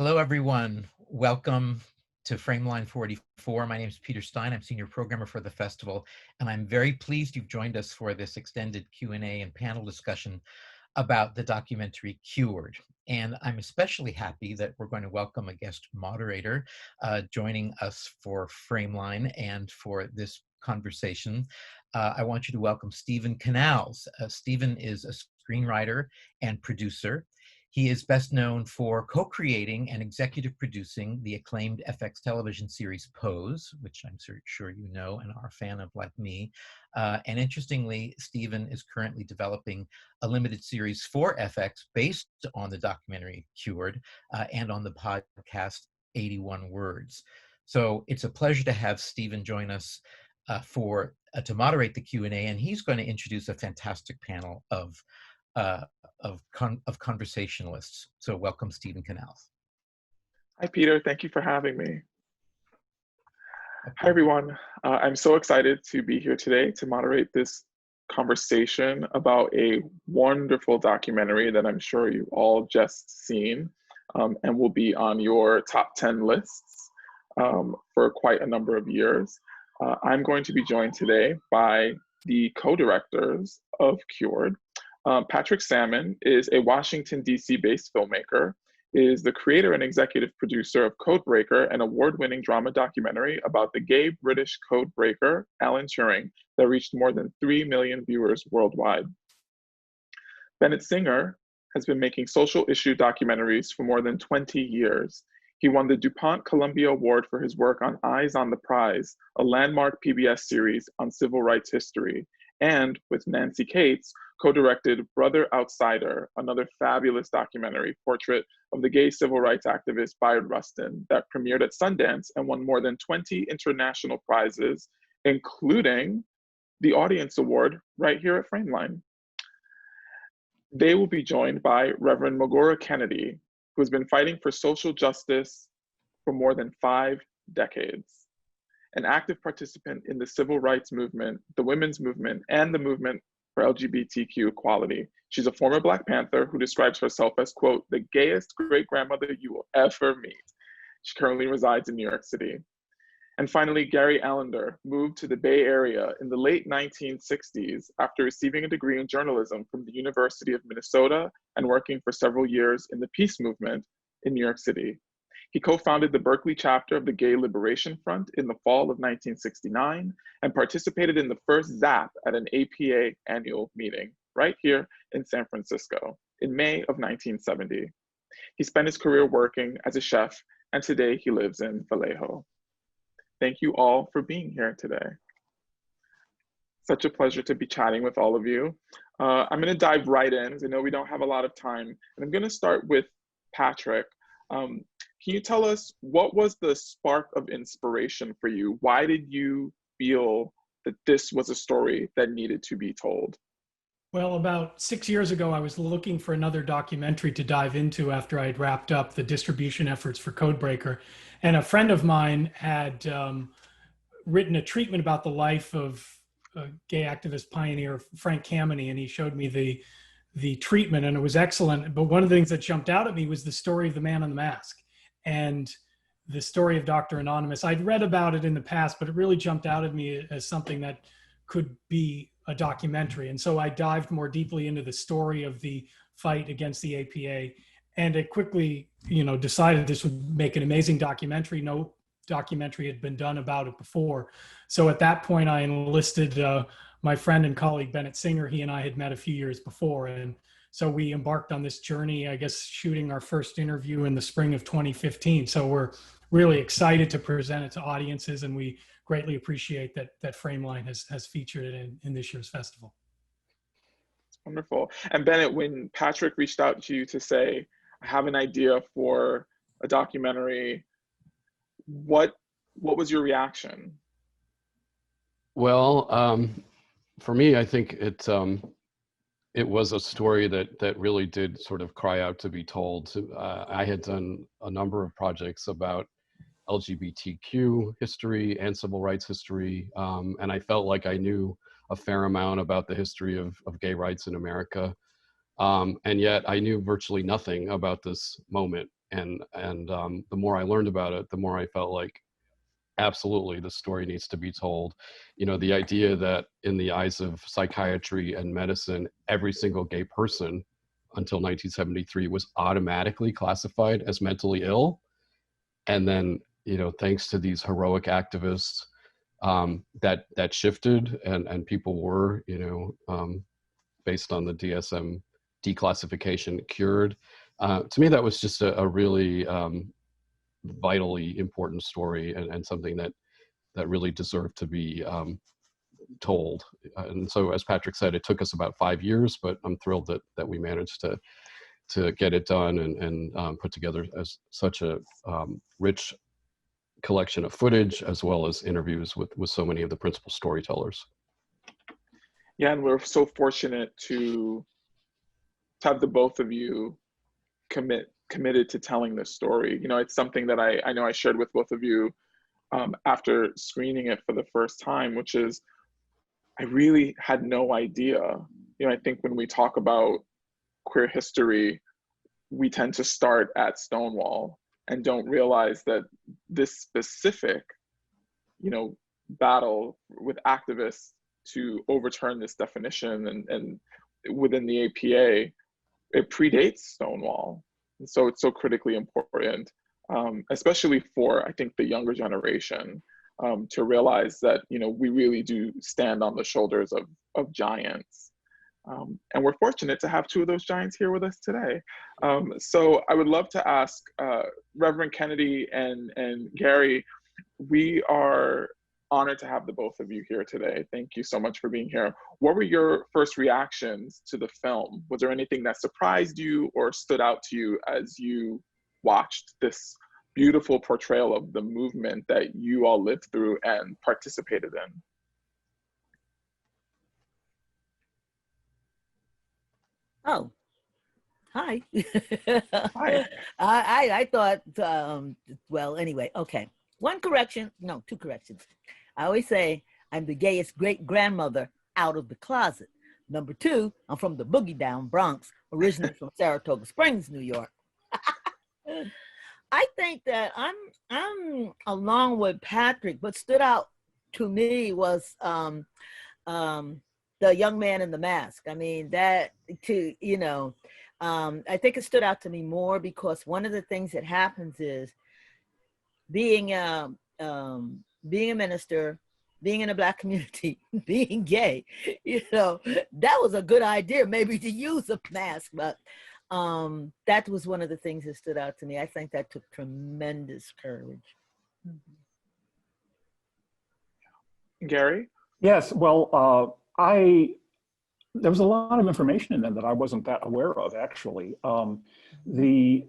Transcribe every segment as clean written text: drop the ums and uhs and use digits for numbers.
Hello, everyone. Welcome to Frameline44. My name is Peter Stein. I'm senior programmer for the festival, and I'm very pleased you've joined us for this extended Q&A and panel discussion about the documentary CURED. And I'm especially happy that we're going to welcome a guest moderator joining us for Frameline and for this conversation. I want you to welcome Steven Canals. Steven is a screenwriter and producer. He is best known for co-creating and executive producing the acclaimed FX television series Pose, which I'm sure you know and are a fan of like me. And interestingly, Steven is currently developing a limited series for FX based on the documentary Cured and on the podcast 81 Words. So it's a pleasure to have Steven join us to moderate the Q&A, and he's going to introduce a fantastic panel of conversationalists. So welcome, Steven Canals. Hi, Peter. Thank you for having me. Hi, everyone. I'm so excited to be here today to moderate this conversation about a wonderful documentary that I'm sure you've all just seen and will be on your top 10 lists for quite a number of years. I'm going to be joined today by the co-directors of CURED. Patrick Sammon is a Washington, D.C. based filmmaker, is the creator and executive producer of Codebreaker, an award-winning drama documentary about the gay British codebreaker, Alan Turing, that reached more than 3 million viewers worldwide. Bennett Singer has been making social issue documentaries for more than 20 years. He won the DuPont Columbia Award for his work on Eyes on the Prize, a landmark PBS series on civil rights history, and with Nancy Cates, co-directed Brother Outsider, another fabulous documentary portrait of the gay civil rights activist Bayard Rustin that premiered at Sundance and won more than 20 international prizes, including the Audience Award right here at Frameline. They will be joined by Reverend Magora Kennedy, who has been fighting for social justice for more than 5 decades. An active participant in the civil rights movement, the women's movement, and the movement for LGBTQ equality. She's a former Black Panther who describes herself as, quote, the gayest great-grandmother you will ever meet. She currently resides in New York City. And finally, Gary Alinder moved to the Bay Area in the late 1960s after receiving a degree in journalism from the University of Minnesota and working for several years in the peace movement in New York City. He co-founded the Berkeley chapter of the Gay Liberation Front in the fall of 1969 and participated in the first ZAP at an APA annual meeting right here in San Francisco in May of 1970. He spent his career working as a chef, and today he lives in Vallejo. Thank you all for being here today. Such a pleasure to be chatting with all of you. I'm going to dive right in, because I know we don't have a lot of time, and I'm going to start with Patrick. Can you tell us what was the spark of inspiration for you? Why did you feel that this was a story that needed to be told? Well, about 6 years ago, I was looking for another documentary to dive into after I'd wrapped up the distribution efforts for Codebreaker. And a friend of mine had written a treatment about the life of gay activist pioneer Frank Kameny, and he showed me the treatment, and it was excellent. But one of the things that jumped out at me was the story of the man in the mask and the story of Dr. Anonymous. I'd read about it in the past, but it really jumped out at me as something that could be a documentary. And so I dived more deeply into the story of the fight against the APA, and it quickly, decided this would make an amazing documentary. No documentary had been done about it before. So at that point, I enlisted my friend and colleague, Bennett Singer. He and I had met a few years before. And so we embarked on this journey, I guess, shooting our first interview in the spring of 2015. So we're really excited to present it to audiences, and we greatly appreciate that Frameline has featured it in this year's festival. Wonderful. And Bennett, when Patrick reached out to you to say, I have an idea for a documentary, what was your reaction? Well, for me, I think it was a story that really did sort of cry out to be told. I had done a number of projects about LGBTQ history and civil rights history, and I felt like I knew a fair amount about the history of gay rights in America. And yet I knew virtually nothing about this moment And the more I learned about it, the more I felt like absolutely the story needs to be told. You know, the idea that in the eyes of psychiatry and medicine, every single gay person until 1973 was automatically classified as mentally ill. And then, you know, thanks to these heroic activists, that shifted, and people were, you know, based on the DSM declassification, cured. To me, that was just a really vitally important story, and something that really deserved to be told. And so, as Patrick said, it took us about 5 years, but I'm thrilled that we managed to get it done and put together as such a rich collection of footage, as well as interviews with so many of the principal storytellers. Yeah, and we're so fortunate to have the both of you committed to telling this story. You know, it's something that I know I shared with both of you after screening it for the first time, which is I really had no idea. You know, I think when we talk about queer history, we tend to start at Stonewall and don't realize that this specific, you know, battle with activists to overturn this definition and within the APA, it predates Stonewall. And so it's so critically important, especially for, I think, the younger generation, to realize that, you know, we really do stand on the shoulders of giants. And we're fortunate to have two of those giants here with us today. So I would love to ask Reverend Kennedy and Gary, we are honored to have the both of you here today. Thank you so much for being here. What were your first reactions to the film? Was there anything that surprised you or stood out to you as you watched this beautiful portrayal of the movement that you all lived through and participated in? Oh, hi. Hi. I thought, well, anyway, okay. One correction, no, two corrections. I always say I'm the gayest great-grandmother out of the closet. Number two, I'm from the boogie down Bronx, originally from Saratoga Springs, New York. I think that I'm along with Patrick. What stood out to me was the young man in the mask. I mean, that to, you know, I think it stood out to me more because one of the things that happens is being a minister, being in a Black community, being gay, you know, that was a good idea maybe to use a mask, but that was one of the things that stood out to me. I think that took tremendous courage. Gary? Yes, well, there was a lot of information in there that I wasn't that aware of, actually. The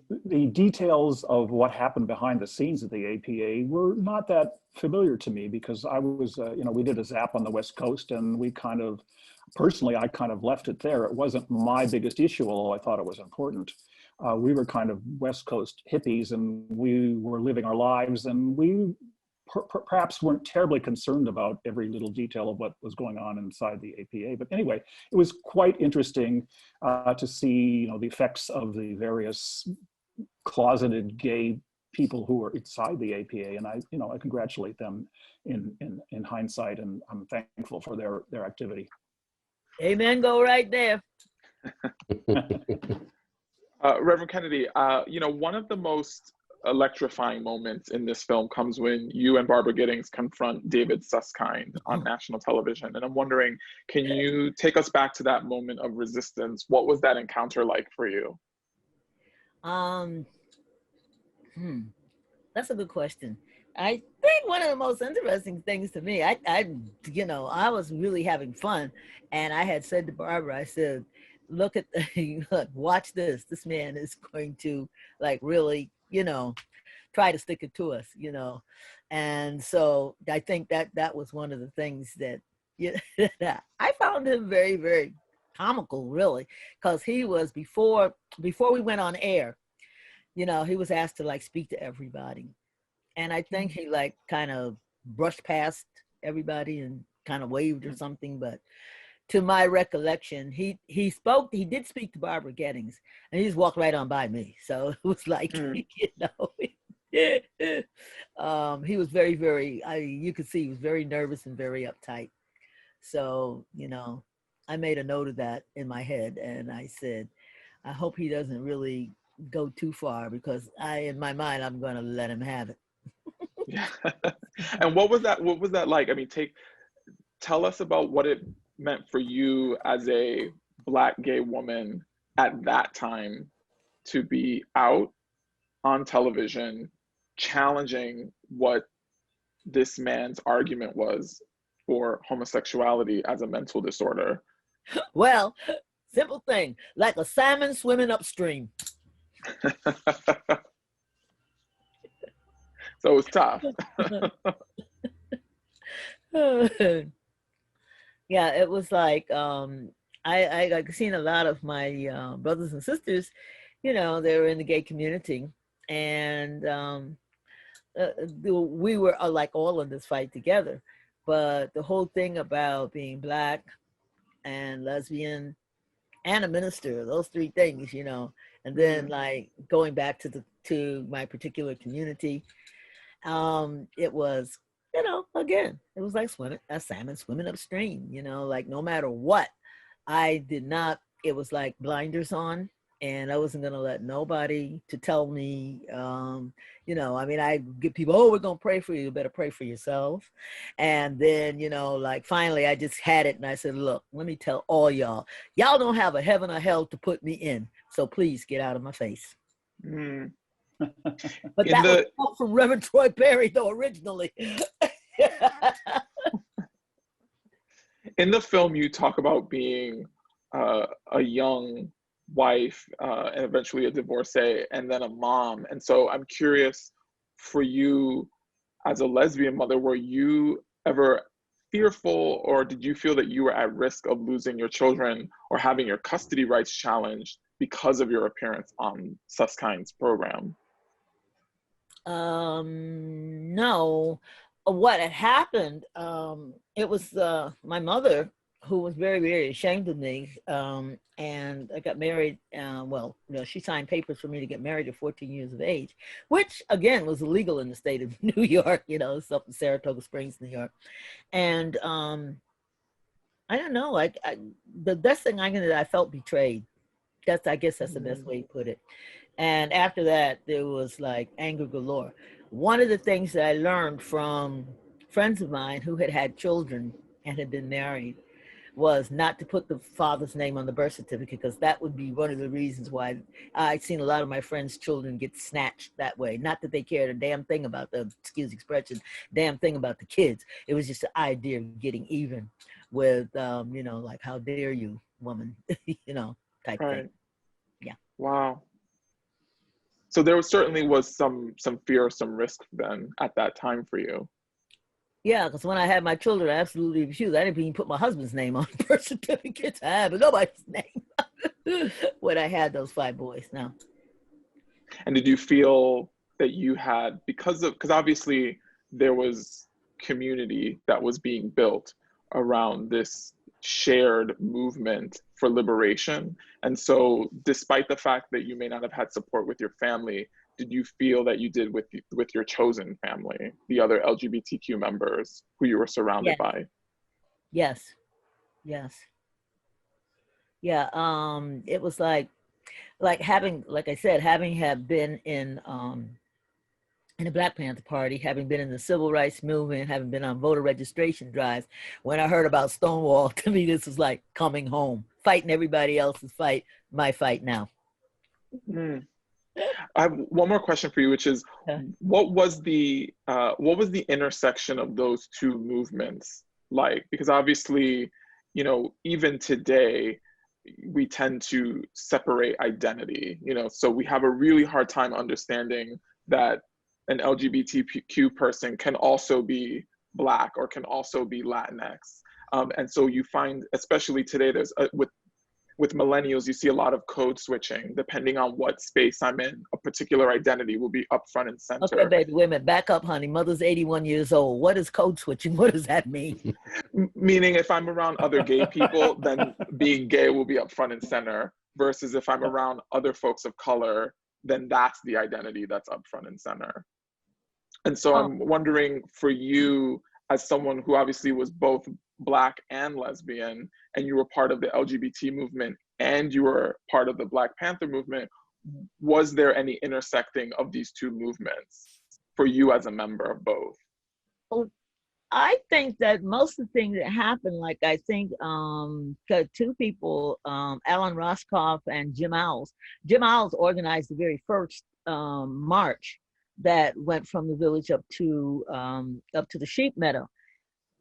details of what happened behind the scenes of the APA were not that familiar to me because I was, you know, we did a zap on the West Coast and we kind of, personally, I kind of left it there. It wasn't my biggest issue, although I thought it was important. We were kind of West Coast hippies and we were living our lives and we perhaps weren't terribly concerned about every little detail of what was going on inside the APA. But anyway, it was quite interesting to see, you know, the effects of the various closeted gay people who were inside the APA. And I, you know, I congratulate them in hindsight, and I'm thankful for their activity. Amen, go right there. Reverend Kennedy, you know, one of the most electrifying moments in this film comes when you and Barbara Giddings confront David Susskind on national television. And I'm wondering, can you take us back to that moment of resistance? What was that encounter like for you? That's a good question. I think one of the most interesting things to me, I you know, I was really having fun, and I had said to Barbara, I said, look, watch this. This man is going to like really, you know, try to stick it to us, you know. And so I think that was one of the things that, I found him very, very comical, really, because he was before we went on air, you know, he was asked to like speak to everybody. And I think he like kind of brushed past everybody and kind of waved or something, but to my recollection, he did speak to Barbara Gettings, and he just walked right on by me. So it was like, you know, he was very, very, you could see he was very nervous and very uptight. So, you know, I made a note of that in my head, and I said, I hope he doesn't really go too far, because in my mind, I'm going to let him have it. Yeah. And what was that like? I mean, tell us about what it meant for you as a Black gay woman at that time to be out on television challenging what this man's argument was for homosexuality as a mental disorder. Well, simple thing, like a salmon swimming upstream. So it's tough. Yeah, it was like, I've seen a lot of my brothers and sisters, you know, they were in the gay community, and we were like all in this fight together. But the whole thing about being Black and lesbian and a minister, those three things, you know, and then like going back to my particular community, it was, you know, again, it was like a salmon swimming upstream, you know, like no matter what, it was like blinders on, and I wasn't going to let nobody to tell me, you know, I mean, I get people, oh, we're going to pray for you. You better pray for yourself. And then, you know, like finally I just had it, and I said, look, let me tell all y'all don't have a heaven or hell to put me in. So please get out of my face. But that was from Reverend Troy Perry, though, originally. In the film, you talk about being a young wife and eventually a divorcee, and then a mom. And so I'm curious, for you as a lesbian mother, were you ever fearful, or did you feel that you were at risk of losing your children or having your custody rights challenged because of your appearance on Suskind's program? No. What had happened, it was my mother, who was very, very ashamed of me, and I got married, well, you know, she signed papers for me to get married at 14 years of age, which again was illegal in the state of New York, you know, it's up in Saratoga Springs, New York. And I don't know, like the best thing I felt betrayed. I guess that's the best way to put it. And after that, there was like anger galore. One of the things that I learned from friends of mine who had had children and had been married was not to put the father's name on the birth certificate, because that would be one of the reasons why I've seen a lot of my friends' children get snatched that way. Not that they cared a damn thing about the, excuse the expression, damn thing about the kids. It was just the idea of getting even with, you know, like, how dare you, woman, you know, type thing. Yeah. Wow. So there certainly was some fear, some risk then at that time for you. Yeah, because when I had my children, I absolutely refused. I didn't even put my husband's name on birth certificates. I had nobody's name when I had those 5 boys now. And did you feel that you had, because obviously there was community that was being built around this shared movement for liberation, and so despite the fact that you may not have had support with your family, did you feel that you did with your chosen family, the other LGBTQ members who you were surrounded by? Yes. Yeah, it was like having, like I said, having have been in the Black Panther Party, having been in the civil rights movement, having been on voter registration drives. When I heard about Stonewall, to me, this was like coming home, fighting everybody else's fight, my fight now. I have one more question for you, which is, what was the intersection of those two movements like? Because obviously, you know, even today, we tend to separate identity, you know, so we have a really hard time understanding that an LGBTQ person can also be Black or can also be Latinx. And so you find, especially today, there's with with millennials, you see a lot of code switching. Depending on what space I'm in, a particular identity will be up front and center. Okay, baby, wait a minute. Back up, honey. Mother's 81 years old. What is code switching? What does that mean? Meaning if I'm around other gay people, then being gay will be up front and center, versus if I'm around other folks of color, then that's the identity that's up front and center. And so I'm wondering, for you, as someone who obviously was both Black and lesbian, and you were part of the LGBT movement and you were part of the Black Panther movement, was there any intersecting of these two movements for you as a member of both? Well, I think that most of the things that happened, like I think two people, Alan Roscoff and Jim Owls. Jim Owls organized the very first march that went from the village up to the sheep meadow.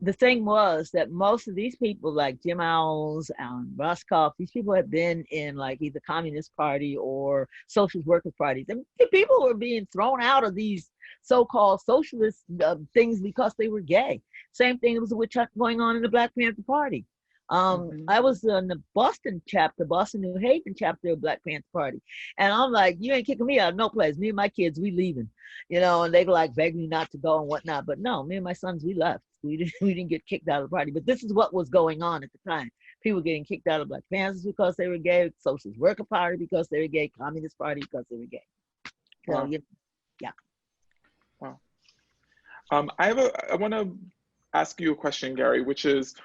The thing was that most of these people, like Jim Owls, Alan Roscoff, these people had been in like either Communist Party or Socialist Workers Parties. And people were being thrown out of these so-called socialist things because they were gay. Same thing was going on in the Black Panther Party. I was in the Boston New Haven chapter of Black Panther Party. And I'm like, you ain't kicking me out of no place. Me and my kids, we leaving, you know, and they were like begging me not to go and whatnot. But no, me and my sons, we left. We didn't get kicked out of the party. But this is what was going on at the time. People getting kicked out of Black Panthers because they were gay, Socialist Worker Party because they were gay, Communist Party because they were gay. So, Wow. yeah. Wow. I want to ask you a question, Gary, which is,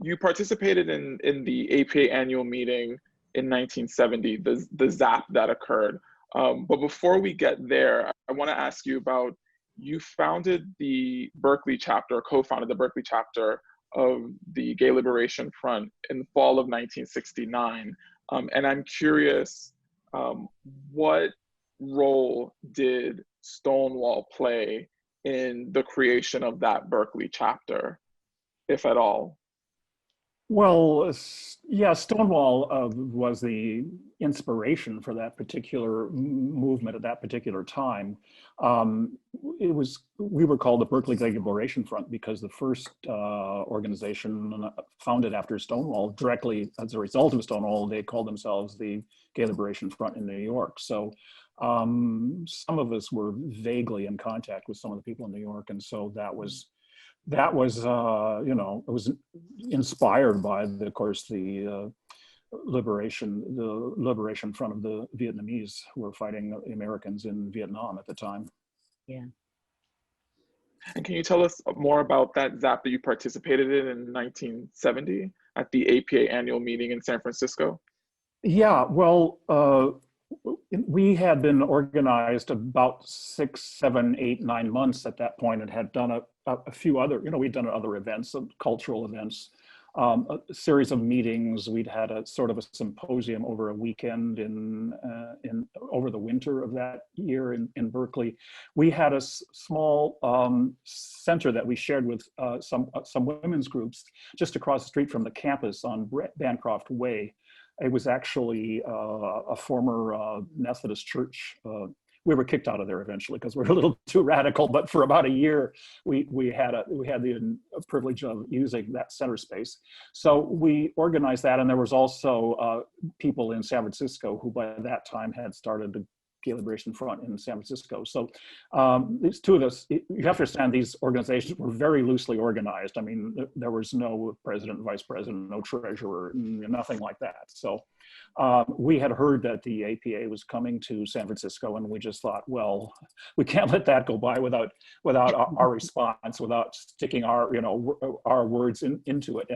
you participated in the APA annual meeting in 1970, the ZAP that occurred. But before we get there, I want to ask you about, you founded the Berkeley chapter, co-founded the Berkeley chapter of the Gay Liberation Front in the fall of 1969. And I'm curious, what role did Stonewall play in the creation of that Berkeley chapter, if at all? Well, yeah, Stonewall was the inspiration for that particular movement at that particular time. We were called the Berkeley Gay Liberation Front because the first organization founded after Stonewall, directly as a result of Stonewall, they called themselves the Gay Liberation Front in New York. So some of us were vaguely in contact with some of the people in New York, and so that was you know, it was inspired by of course the liberation front of the Vietnamese who were fighting the Americans in Vietnam at the time. Yeah. And can you tell us more about that ZAP that you participated in 1970 at the APA annual meeting in San Francisco? Yeah, well, we had been organized about 6, 7, 8, 9 months at that point, and had done a few other, you know, we'd done other events, cultural events, a series of meetings. We'd had a sort of a symposium over a weekend over the winter of that year in Berkeley. We had a small center that we shared with some women's groups just across the street from the campus on Bancroft Way. It was actually a former Methodist church. We were kicked out of there eventually because we were a little too radical. But for about a year, we had the privilege of using that center space. So we organized that, and there was also people in San Francisco who by that time had started the Gay Liberation Front in San Francisco. So these two of us, you have to understand, these organizations were very loosely organized. I mean, there was no president, vice president, no treasurer, nothing like that. So we had heard that the APA was coming to San Francisco, and we just thought, well, we can't let that go by without our response, without sticking our, you know, our words into it.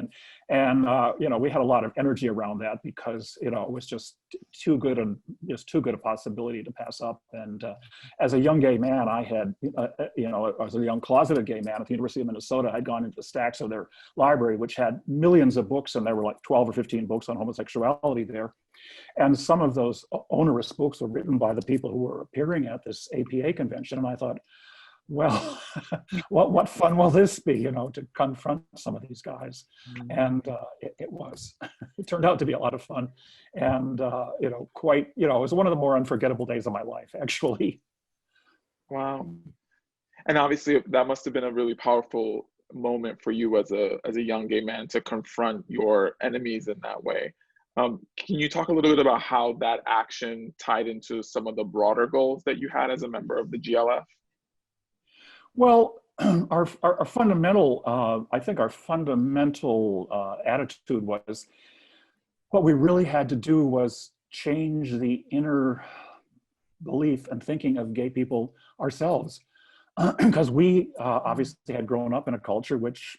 And you know, we had a lot of energy around that because, you know, it was just too good a possibility to pass up. And as a young gay man, I had, you know, as a young closeted gay man at the University of Minnesota, I'd gone into the stacks of their library, which had millions of books, and there were like 12 or 15 books on homosexuality there. And some of those onerous books were written by the people who were appearing at this APA convention. And I thought, well, what fun will this be, you know, to confront some of these guys? And it was. It turned out to be a lot of fun. And, you know, quite, you know, it was one of the more unforgettable days of my life, actually. Wow. And obviously that must have been a really powerful moment for you as a young gay man to confront your enemies in that way. Can you talk a little bit about how that action tied into some of the broader goals that you had as a member of the GLF? Well, our fundamental, I think our fundamental attitude was what we really had to do was change the inner belief and thinking of gay people ourselves. Because we obviously had grown up in a culture which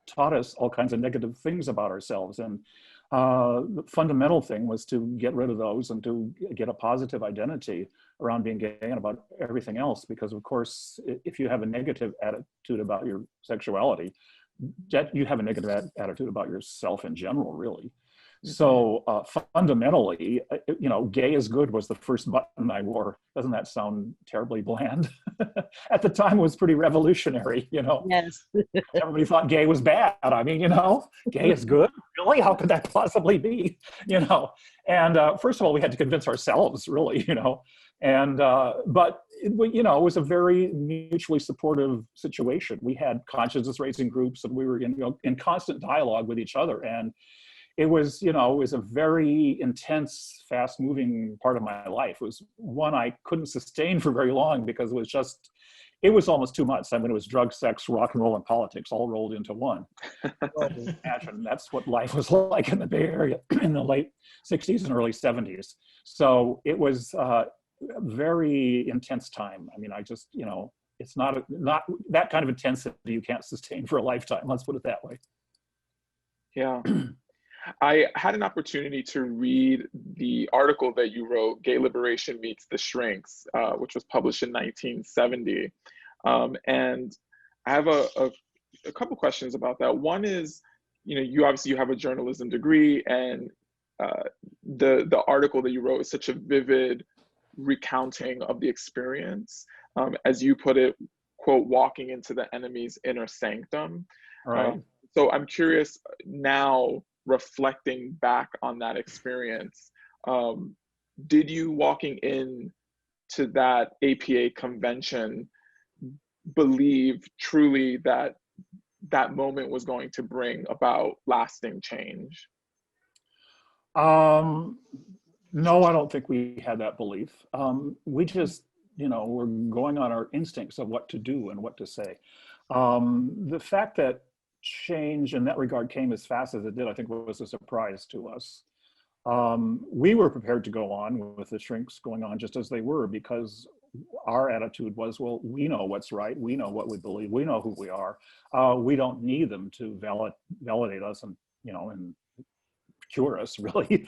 taught us all kinds of negative things about ourselves. And the fundamental thing was to get rid of those and to get a positive identity around being gay and about everything else. Because of course, if you have a negative attitude about your sexuality, you have a negative attitude about yourself in general, really. So fundamentally, gay is good was the first button I wore. Doesn't that sound terribly bland? At the time, it was pretty revolutionary, Yes. Everybody thought gay was bad. I mean, gay is good? Really? How could that possibly be? And first of all, we had to convince ourselves, really, and but it was a very mutually supportive situation. We had consciousness raising groups, and we were in constant dialogue with each other. And it was a very intense, fast-moving part of my life. It was one I couldn't sustain for very long because it was almost too much. I mean, it was drug, sex, rock and roll, and politics all rolled into one. Imagine that's what life was like in the Bay Area in the late 60s and early 70s. So it was a very intense time. I mean, it's not that kind of intensity you can't sustain for a lifetime. Let's put it that way. Yeah. I had an opportunity to read the article that you wrote, Gay Liberation Meets the Shrinks, which was published in 1970. And I have a couple questions about that. One is, you obviously have a journalism degree, and the article that you wrote is such a vivid recounting of the experience. As you put it, quote, walking into the enemy's inner sanctum. Right. So I'm curious now, reflecting back on that experience, did you walking in to that APA convention believe truly that that moment was going to bring about lasting change? No, I don't think we had that belief. We just, were going on our instincts of what to do and what to say. The fact that change in that regard came as fast as it did, I think was a surprise to us. We were prepared to go on with the shrinks going on just as they were, because our attitude was, well, we know what's right, we know what we believe, we know who we are. We don't need them to validate us and and cure us, really,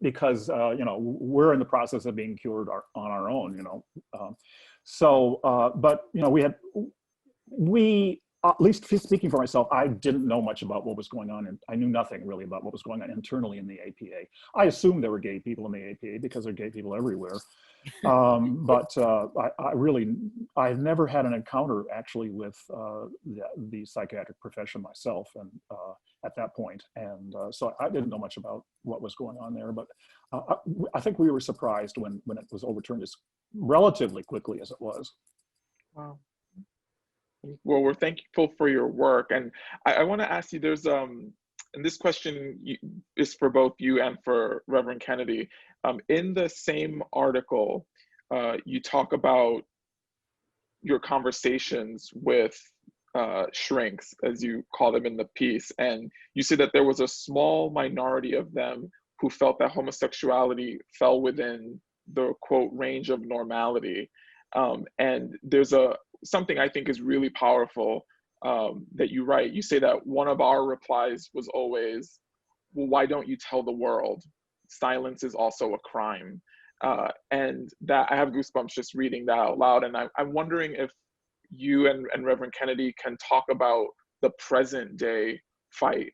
because we're in the process of being cured on our own. But we at least speaking for myself, I didn't know much about what was going on, and I knew nothing really about what was going on internally in the APA. I assumed there were gay people in the APA because there are gay people everywhere. But I've never had an encounter actually with the psychiatric profession myself, and at that point, and so I didn't know much about what was going on there. But I think we were surprised when it was overturned as relatively quickly as it was. Wow. Well, we're thankful for your work, and I want to ask you. There's and this question is for both you and for Reverend Kennedy. In the same article, you talk about your conversations with shrinks, as you call them in the piece, and you say that there was a small minority of them who felt that homosexuality fell within the, quote, range of normality. And there's something I think is really powerful that you write. You say that one of our replies was always, well, why don't you tell the world? Silence is also a crime. And that I have goosebumps just reading that out loud. And I'm wondering if you and Reverend Kennedy can talk about the present day fight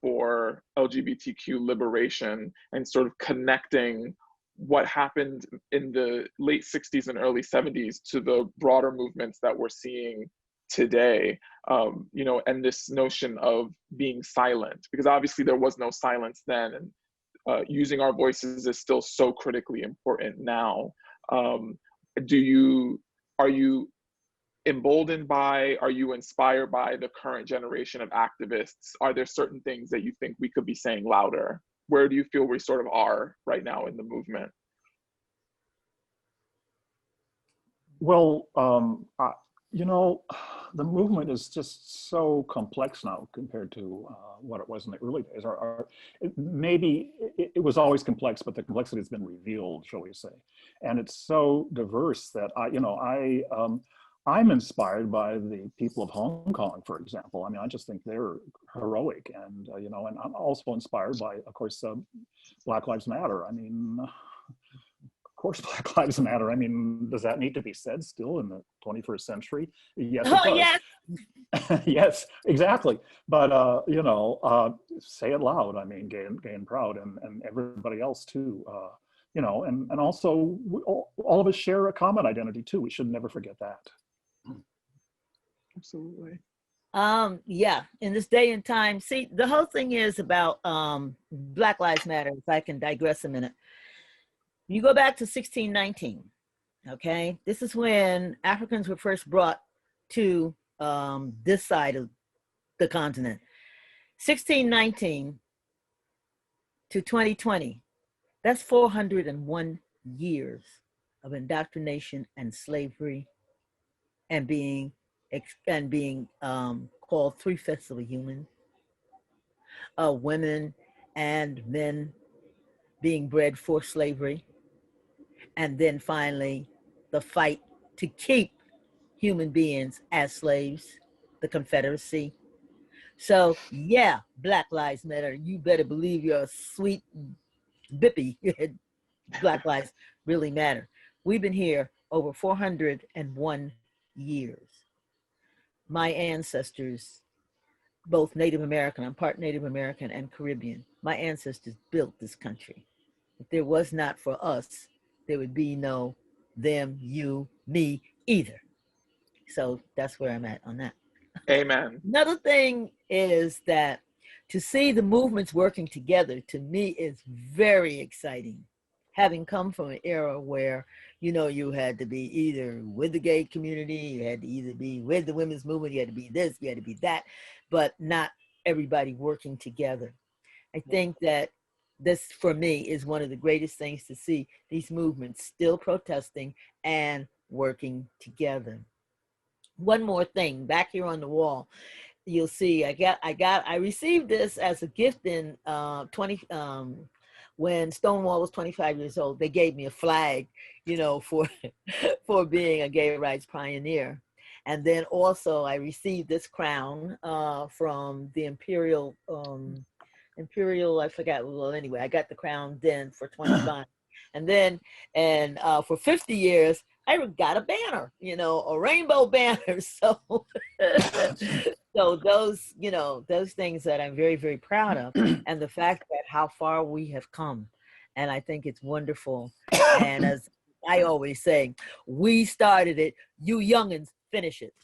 for LGBTQ liberation and sort of connecting what happened in the late 60s and early 70s to the broader movements that we're seeing today, and this notion of being silent, because obviously there was no silence then, and using our voices is still so critically important now. Are you emboldened by, are you inspired by the current generation of activists? Are there certain things that you think we could be saying louder? where do you feel we sort of are right now in the movement? Well, you know, the movement is just so complex now compared to what it was in the early days. Maybe it was always complex, but the complexity has been revealed, shall we say. And it's so diverse that I'm inspired by the people of Hong Kong, for example. I mean, I just think they're heroic, and you know, and I'm also inspired by, of course, Black Lives Matter. I mean, of course, Black Lives Matter. I mean, does that need to be said still in the 21st century? Yes, it does. Yes. Yes, exactly. But you know, say it loud. I mean, gay and proud, and everybody else too. You know, and also all of us share a common identity too. We should never forget that. Absolutely. Yeah, in this day and time, see, the whole thing is about Black Lives Matter, if I can digress a minute. You go back to 1619, okay? This is when Africans were first brought to this side of the continent. 1619 to 2020, that's 401 years of indoctrination and slavery and being called 3/5 of a human, women and men being bred for slavery, and then finally the fight to keep human beings as slaves, the Confederacy. So yeah, Black Lives Matter. You better believe your sweet bippy Black lives really matter. We've been here over 401 years. My ancestors, both Native American, I'm part Native American and Caribbean, my ancestors built this country. If there was not for us, there would be no them, you, me either. So that's where I'm at on that. Amen. Another thing is that to see the movements working together, to me, is very exciting. Having come from an era where, you know, you had to be either with the gay community, you had to either be with the women's movement, you had to be this, you had to be that, but not everybody working together. I think that this, for me, is one of the greatest things to see, these movements still protesting and working together. One more thing, back here on the wall, you'll see, I received this as a gift in when Stonewall was 25 years old. They gave me a flag, you know, for for being a gay rights pioneer. And then also I received this crown from the Imperial, I forgot, well, anyway, I got the crown then for 25. And then, for 50 years, I got a banner, you know, a rainbow banner. So, so those, you know, those things that I'm very, very proud of, and the fact that how far we have come. And I think it's wonderful. And as I always say, we started it, you youngins finish it.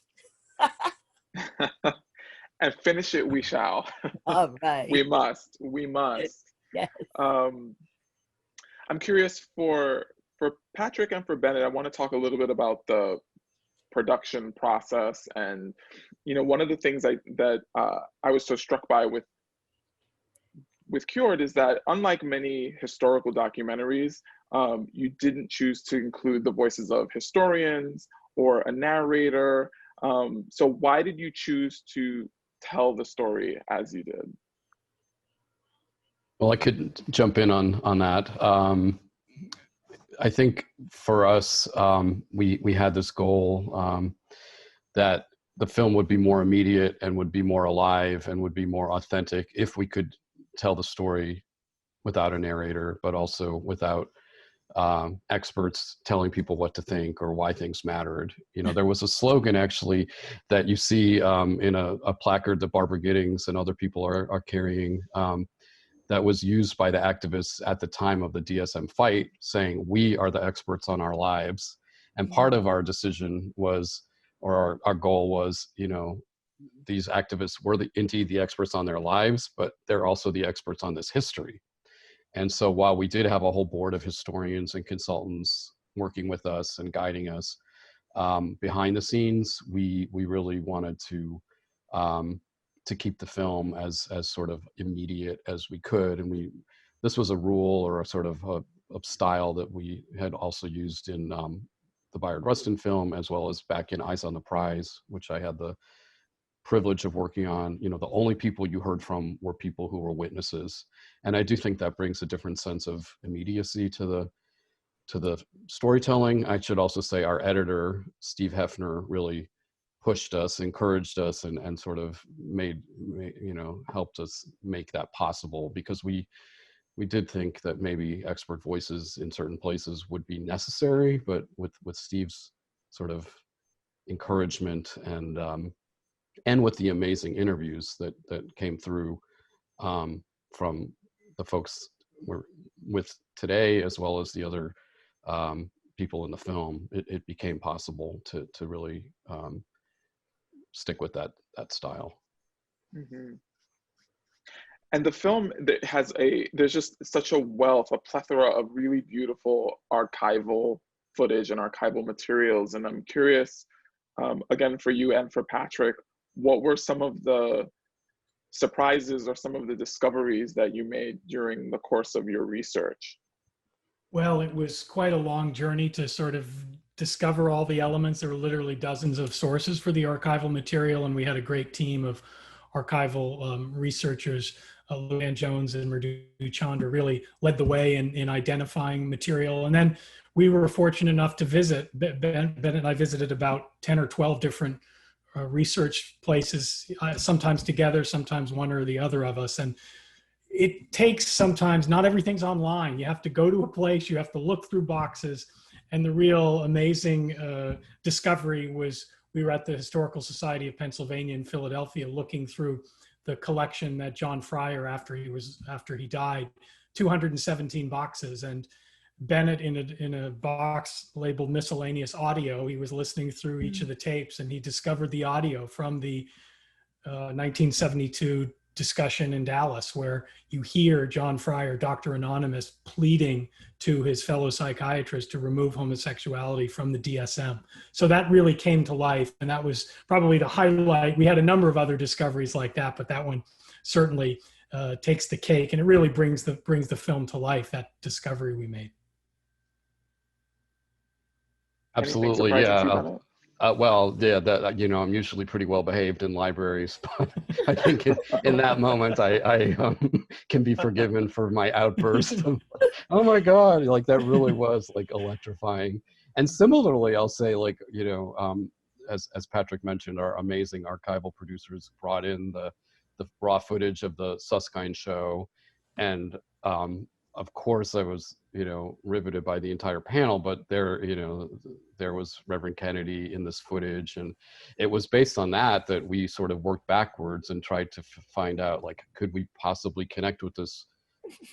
And finish it we shall. All right. We must. Yes. I'm curious for Patrick and for Bennett, I want to talk a little bit about the production process. And, you know, one of the things that I was so struck by with CURED is that unlike many historical documentaries, you didn't choose to include the voices of historians or a narrator. So why did you choose to tell the story as you did? Well, I could jump in on that. I think for us, we had this goal that the film would be more immediate and would be more alive and would be more authentic if we could tell the story without a narrator, but also without experts telling people what to think or why things mattered. You know, there was a slogan actually that you see in a placard that Barbara Giddings and other people are carrying, that was used by the activists at the time of the DSM fight, saying, "We are the experts on our lives." And part of our decision was, or our goal was, you know, these activists were indeed the experts on their lives, but they're also the experts on this history. And so while we did have a whole board of historians and consultants working with us and guiding us behind the scenes, we really wanted to keep the film as sort of immediate as we could. And this was a rule or a sort of a style that we had also used in the Bayard Rustin film, as well as back in Eyes on the Prize, which I had the privilege of working on. You know, the only people you heard from were people who were witnesses. And I do think that brings a different sense of immediacy to the storytelling. I should also say our editor, Steve Hefner, really pushed us, encouraged us, and sort of made, you know, helped us make that possible, because we did think that maybe expert voices in certain places would be necessary, but with Steve's sort of encouragement and with the amazing interviews that came through from the folks we're with today, as well as the other people in the film, it became possible to really stick with that style. Mm-hmm. And the film that has there's just such a wealth, a plethora of really beautiful archival footage and archival materials. And I'm curious, again, for you and for Patrick, what were some of the surprises or some of the discoveries that you made during the course of your research? Well, it was quite a long journey to sort of discover all the elements. There were literally dozens of sources for the archival material, and we had a great team of archival researchers. Luann Jones and Murdu Chandra really led the way in identifying material. And then we were fortunate enough to visit, Bennett and I visited about 10 or 12 different research places, sometimes together, sometimes one or the other of us. And it takes sometimes, not everything's online. You have to go to a place, you have to look through boxes. And the real amazing discovery was, we were at the Historical Society of Pennsylvania in Philadelphia looking through the collection that John Fryer, after he died, 217 boxes. And Bennett, in a box labeled miscellaneous audio, he was listening through each of the tapes, and he discovered the audio from the 1972 discussion in Dallas, where you hear John Fryer, Dr. Anonymous, pleading to his fellow psychiatrists to remove homosexuality from the DSM. So that really came to life, and that was probably the highlight. We had a number of other discoveries like that, but that one certainly takes the cake, and it really brings the film to life, that discovery we made. Absolutely, yeah. Well, yeah, that, you know, I'm usually pretty well behaved in libraries, but I think in that moment I can be forgiven for my outburst of, oh my God, like that really was like electrifying. And similarly, I'll say, like, you know, as Patrick mentioned, our amazing archival producers brought in the raw footage of the Susskind show, and of course I was, you know, riveted by the entire panel, but there, you know, there was Reverend Kennedy in this footage, and it was based on that we sort of worked backwards and tried to find out, like, could we possibly connect with this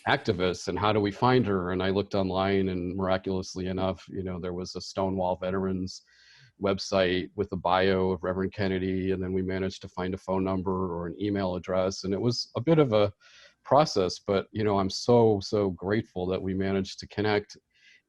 activist, and how do we find her? And I looked online, and miraculously enough, you know, there was a Stonewall Veterans website with a bio of Reverend Kennedy, and then we managed to find a phone number or an email address, and it was a bit of a process, but, you know, I'm so grateful that we managed to connect.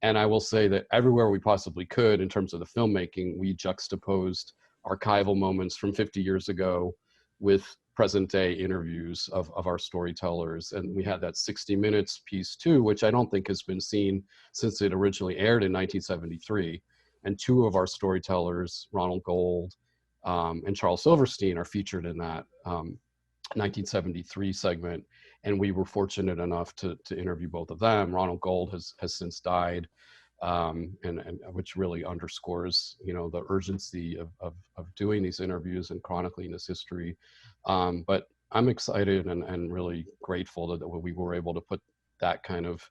And I will say that everywhere we possibly could, in terms of the filmmaking, we juxtaposed archival moments from 50 years ago with present day interviews of our storytellers. And we had that 60 Minutes piece too, which I don't think has been seen since it originally aired in 1973. And two of our storytellers, Ronald Gold and Charles Silverstein, are featured in that 1973 segment. And we were fortunate enough to interview both of them. Ronald Gold has since died, and which really underscores, you know, the urgency of doing these interviews and chronicling this history. But I'm excited and really grateful that we were able to put that kind of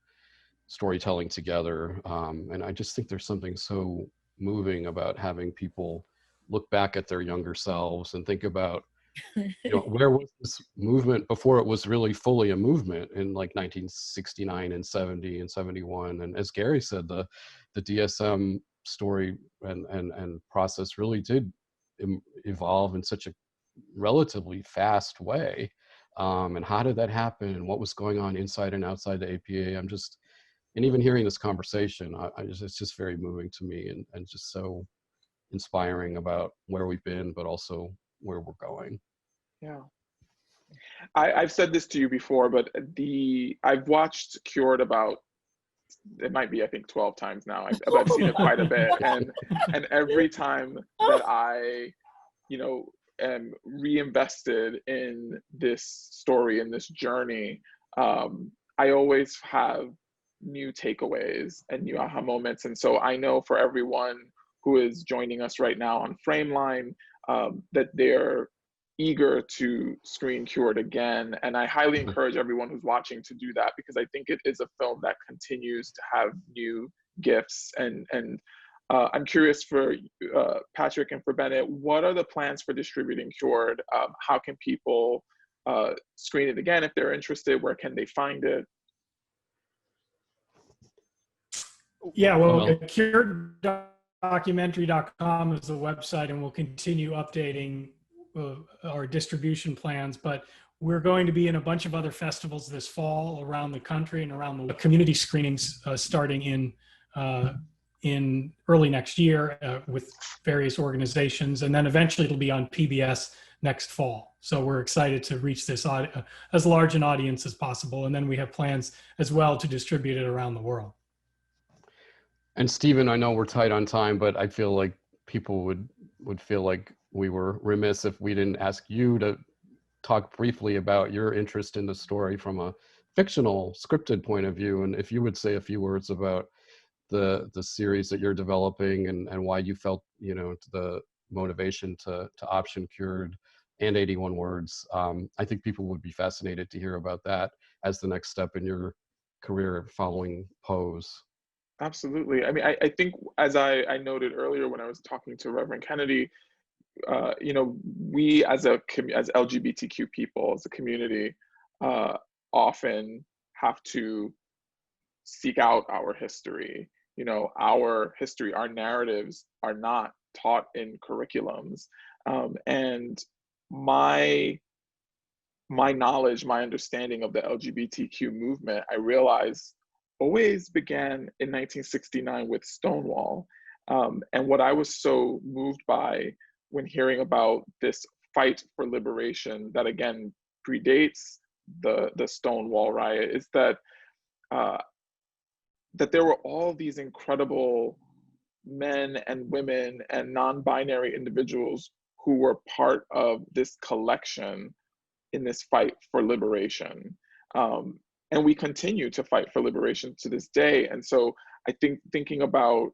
storytelling together. And I just think there's something so moving about having people look back at their younger selves and think about, you know, where was this movement before it was really fully a movement in like 1969 and 70 and 71. And as Gary said, the DSM story and process really did evolve in such a relatively fast way. And how did that happen? And what was going on inside and outside the APA? And even hearing this conversation, it's just very moving to me, and just so inspiring about where we've been, but also where we're going. Yeah. I've said this to you before, but I've watched Cured about, it might be, I think 12 times now. I've seen it quite a bit. And every time that I, am reinvested in this story, in this journey, I always have new takeaways and new aha moments. And so I know for everyone who is joining us right now on Frameline, that they're eager to screen Cured again. And I highly encourage everyone who's watching to do that, because I think it is a film that continues to have new gifts. And I'm curious for Patrick and for Bennett, what are the plans for distributing Cured? How can people screen it again if they're interested? Where can they find it? Yeah, well, CUREDdocumentary.com is the website, and we'll continue updating our distribution plans. But we're going to be in a bunch of other festivals this fall around the country and around the community screenings starting in early next year with various organizations, and then eventually it'll be on PBS next fall. So we're excited to reach this as large an audience as possible, and then we have plans as well to distribute it around the world. And Steven, I know we're tight on time, but I feel like people would feel like we were remiss if we didn't ask you to talk briefly about your interest in the story from a fictional, scripted point of view, and if you would say a few words about the series that you're developing and why you felt, the motivation to option Cured and 81 Words. I think people would be fascinated to hear about that as the next step in your career following Pose. Absolutely. I mean, I think, as I noted earlier when I was talking to Reverend Kennedy, we as LGBTQ people, as a community, often have to seek out our history. Our history, our narratives are not taught in curriculums. And my knowledge, my understanding of the LGBTQ movement, I realized always began in 1969 with Stonewall. And what I was so moved by when hearing about this fight for liberation that, again, predates the Stonewall riot, is that there were all these incredible men and women and non-binary individuals who were part of this collection in this fight for liberation. And we continue to fight for liberation to this day. And so I think thinking about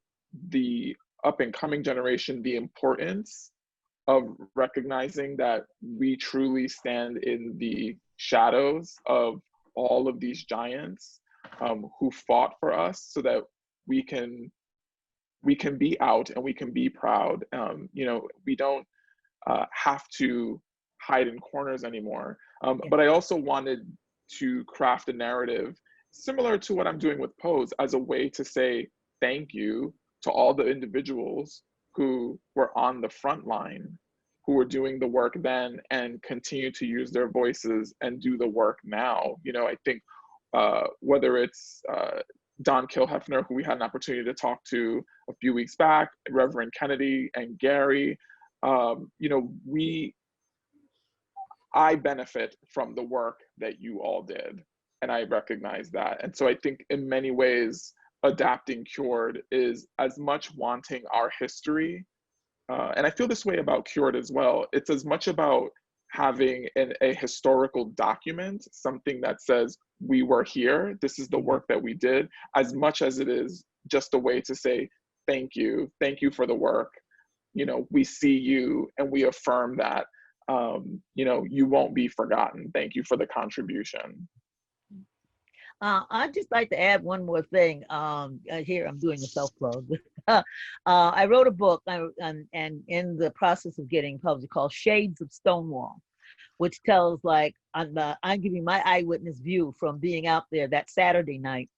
the up and coming generation, the importance of recognizing that we truly stand in the shadows of all of these giants who fought for us, so that we can be out and we can be proud. We don't have to hide in corners anymore. But I also wanted to craft a narrative similar to what I'm doing with Pose, as a way to say thank you to all the individuals who were on the front line, who were doing the work then and continue to use their voices and do the work now. I think whether it's Don Kilhefner, who we had an opportunity to talk to a few weeks back, Reverend Kennedy and Gary, I benefit from the work that you all did, and I recognize that. And so I think in many ways, adapting Cured is as much wanting our history, and I feel this way about Cured as well. It's as much about having a historical document, something that says, we were here, this is the work that we did, as much as it is just a way to say, thank you for the work. We see you and we affirm that. You won't be forgotten. Thank you for the contribution. I'd just like to add one more thing. Here, I'm doing a self-plug. I wrote a book, and in the process of getting published, called Shades of Stonewall, which tells, I'm giving my eyewitness view from being out there that Saturday night,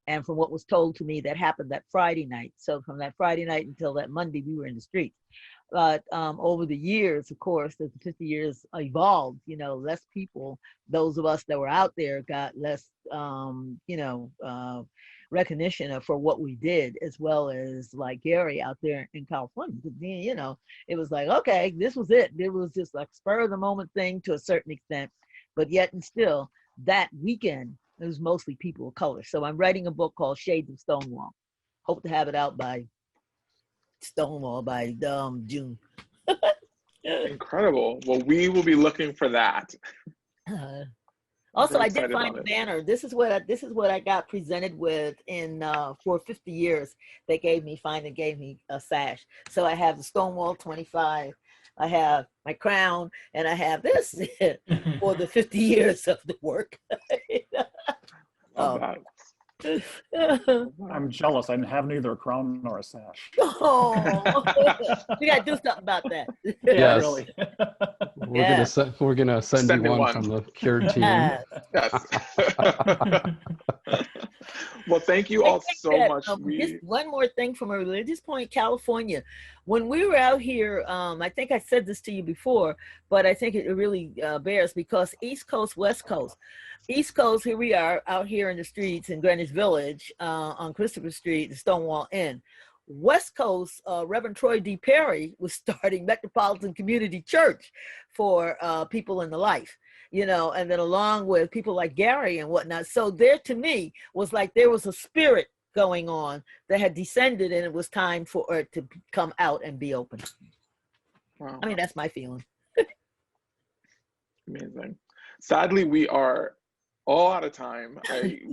and from what was told to me that happened that Friday night. So from that Friday night until that Monday, we were in the streets. But over the years, of course, as the 50 years evolved, less people, those of us that were out there, got less, recognition for what we did, as well as like Gary out there in California. It was like, okay, this was it. It was just like spur of the moment thing to a certain extent. but yet and still that weekend it was mostly people of color. So I'm writing a book called Shades of Stonewall. Hope to have it out by June. Incredible. Well, we will be looking for that. Also, I did find a banner. This is what I got presented with in for 50 years. They gave me a sash. So I have the Stonewall 25. I have my crown, and I have this for the 50 years of the work. I'm jealous. I have neither a crown nor a sash. Oh, we gotta do something about that. Yeah, really. We're gonna send you one from the CURED team. Yes. Well, thank you all so much. Just one more thing from a religious point, California. When we were out here, I think I said this to you before, but I think it really bears, because East Coast, West Coast. East Coast, here we are out here in the streets in Greenwich Village on Christopher Street, the Stonewall Inn. West Coast, Reverend Troy D. Perry was starting Metropolitan Community Church for people in the life, you know, and then along with people like Gary and whatnot. So there, to me, was like there was a spirit going on that had descended, and it was time for it to come out and be open. Wow. I mean, that's my feeling. Amazing. Sadly, we are all out of time.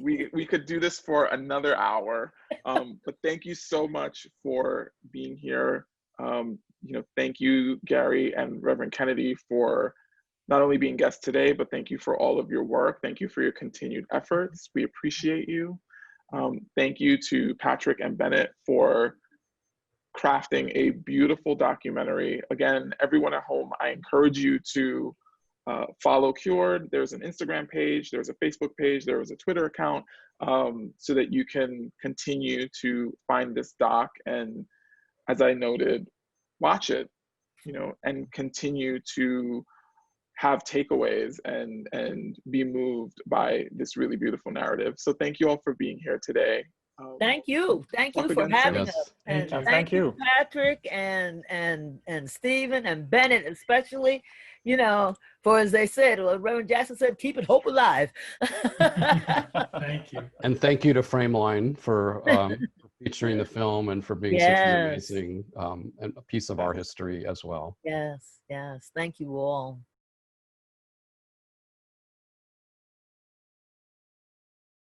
We could do this for another hour, but thank you so much for being here. You know, thank you, Gary and Reverend Kennedy, for not only being guests today, but thank you for all of your work. Thank you for your continued efforts. We appreciate you. Thank you to Patrick and Bennett for crafting a beautiful documentary. Again, everyone at home, I encourage you to follow CURED. There's an Instagram page, there's a Facebook page, there was a Twitter account, so that you can continue to find this doc, and as I noted, watch it, you know, and continue to have takeaways and be moved by this really beautiful narrative. So thank you all for being here today. Thank you for having us. And thank you, Patrick and Steven and Bennett especially, you know, for, as they said, well, Reverend Jackson said, keep it hope alive. Thank you. And thank you to Frameline for featuring the film and for being such an amazing and a piece of our history as well. Yes, thank you all.